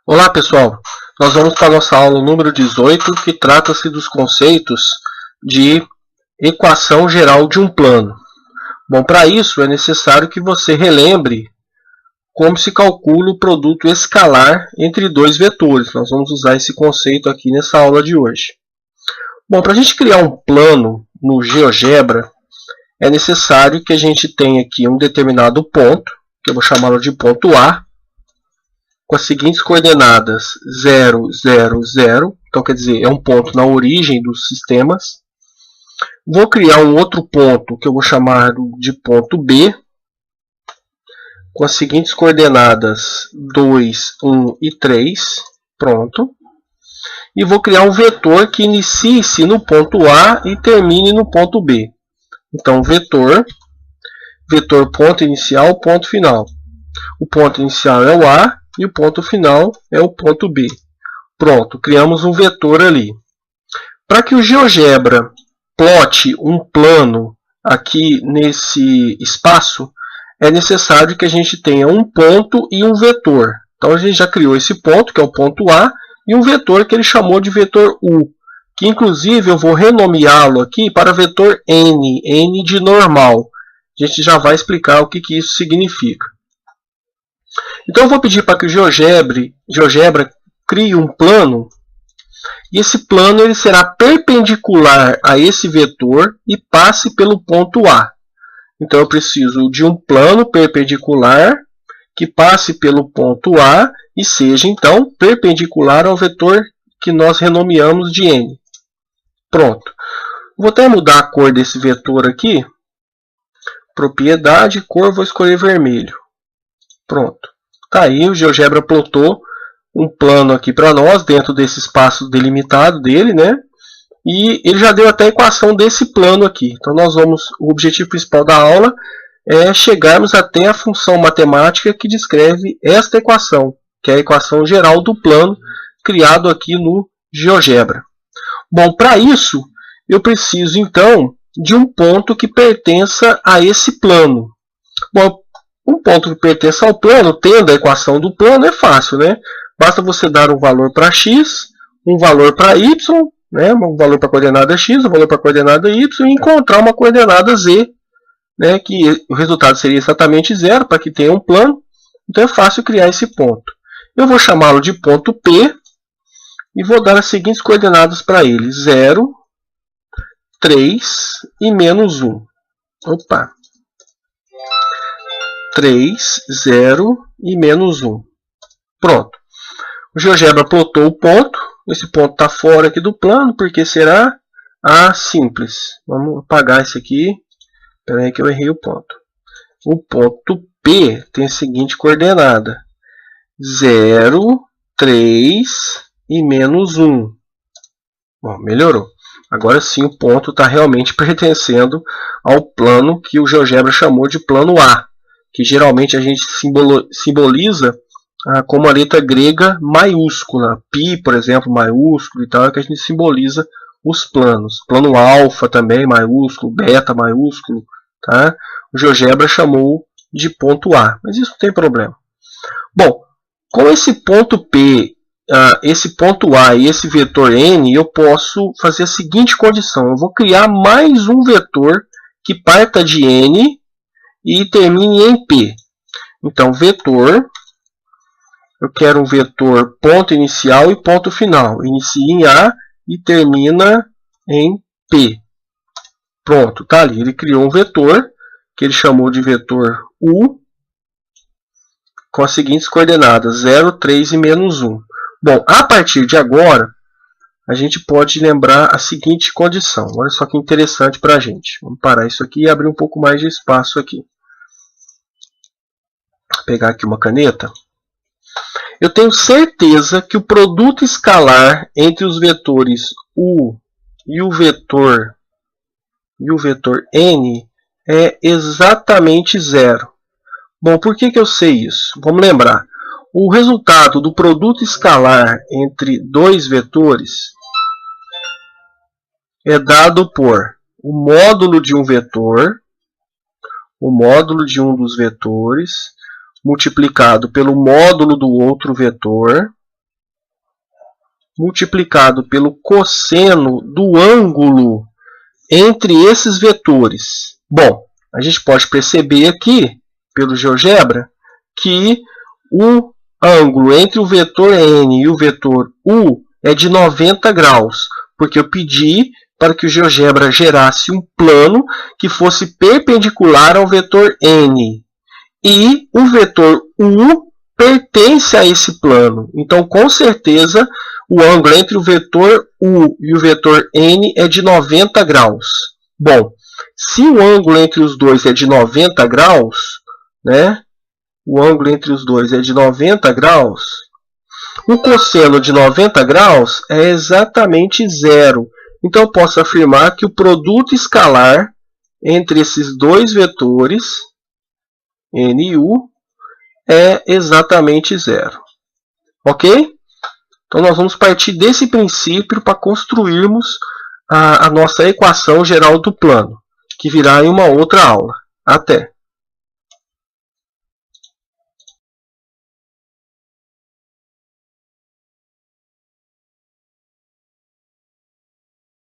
Olá pessoal, nós vamos para a nossa aula número 18, que trata-se dos conceitos de equação geral de um plano. Bom, para isso é necessário que você relembre como se calcula o produto escalar entre dois vetores. Nós vamos usar esse conceito aqui nessa aula de hoje. Bom, para a gente criar um plano no GeoGebra, é necessário que a gente tenha aqui um determinado ponto, que eu vou chamá-lo de ponto A, com as seguintes coordenadas 0, 0, 0, então quer dizer, é um ponto na origem dos sistemas. Vou criar um outro ponto que eu vou chamar de ponto B, com as seguintes coordenadas 2, 1 e 3, pronto. E vou criar um vetor que inicie-se no ponto A e termine no ponto B. Então, vetor ponto inicial, ponto final. O ponto inicial é o A, e o ponto final é o ponto B. Pronto, criamos um vetor ali. Para que o GeoGebra plote um plano aqui nesse espaço, é necessário que a gente tenha um ponto e um vetor. Então a gente já criou esse ponto, que é o ponto A, e um vetor que ele chamou de vetor U, que inclusive eu vou renomeá-lo aqui para vetor N, N de normal. A gente já vai explicar o que isso significa. Então eu vou pedir para que o GeoGebra crie um plano, e esse plano ele será perpendicular a esse vetor e passe pelo ponto A. Então eu preciso de um plano perpendicular que passe pelo ponto A e seja então perpendicular ao vetor que nós renomeamos de N. Pronto. Vou até mudar a cor desse vetor aqui. Propriedade, cor, vou escolher vermelho. Pronto. Tá aí, o GeoGebra plotou um plano aqui para nós, dentro desse espaço delimitado dele, né? E ele já deu até a equação desse plano aqui. Então, o objetivo principal da aula é chegarmos até a função matemática que descreve esta equação, que é a equação geral do plano criado aqui no GeoGebra. Bom, para isso, eu preciso, então, de um ponto que pertença a esse plano. Bom, um ponto que pertence ao plano, tendo a equação do plano, é fácil, né? Basta você dar um valor para x, um valor para y, né? Um valor para a coordenada x, um valor para a coordenada y, e encontrar uma coordenada z, né? Que o resultado seria exatamente zero, para que tenha um plano. Então é fácil criar esse ponto. Eu vou chamá-lo de ponto P, e vou dar as seguintes coordenadas para ele: 0, 3 e menos 1. Opa! 3, 0 e menos 1. Pronto. O GeoGebra plotou o ponto. Esse ponto está fora aqui do plano, porque será simples. Vamos apagar esse aqui. Espera aí que eu errei o ponto. O ponto P tem a seguinte coordenada: 0, 3 e menos 1. Bom, melhorou. Agora sim o ponto está realmente pertencendo ao plano que o GeoGebra chamou de plano A, que geralmente a gente simboliza como a letra grega maiúscula. Π, por exemplo, maiúsculo e tal, é que a gente simboliza os planos. Plano alfa também, maiúsculo, beta, maiúsculo. Tá? O GeoGebra chamou de ponto A, mas isso não tem problema. Bom, com esse ponto P, esse ponto A e esse vetor N, eu posso fazer a seguinte condição. Eu vou criar mais um vetor que parta de N e termine em P. Então, vetor, eu quero um vetor ponto inicial e ponto final. Inicia em A e termina em P. Pronto, tá ali. Ele criou um vetor, que ele chamou de vetor U, com as seguintes coordenadas: 0, 3 e menos 1. Bom, a partir de agora, a gente pode lembrar a seguinte condição. Olha só que interessante para a gente. Vamos parar isso aqui e abrir um pouco mais de espaço aqui. Vou pegar aqui uma caneta. Eu tenho certeza que o produto escalar entre os vetores U e o vetor N é exatamente zero. Bom, por que eu sei isso? Vamos lembrar. O resultado do produto escalar entre dois vetores é dado por o módulo de um vetor, o módulo de um dos vetores, multiplicado pelo módulo do outro vetor, multiplicado pelo cosseno do ângulo entre esses vetores. Bom, a gente pode perceber aqui, pelo GeoGebra, que o ângulo entre o vetor n e o vetor u é de 90 graus, porque eu pedi para que o GeoGebra gerasse um plano que fosse perpendicular ao vetor n. E o vetor u pertence a esse plano. Então, com certeza, o ângulo entre o vetor u e o vetor n é de 90 graus. Bom, se o ângulo entre os dois é de 90 graus, né? O ângulo entre os dois é de 90 graus. O cosseno de 90 graus é exatamente zero. Então, eu posso afirmar que o produto escalar entre esses dois vetores, n e u, é exatamente zero. Ok? Então, nós vamos partir desse princípio para construirmos a nossa equação geral do plano, que virá em uma outra aula. Até!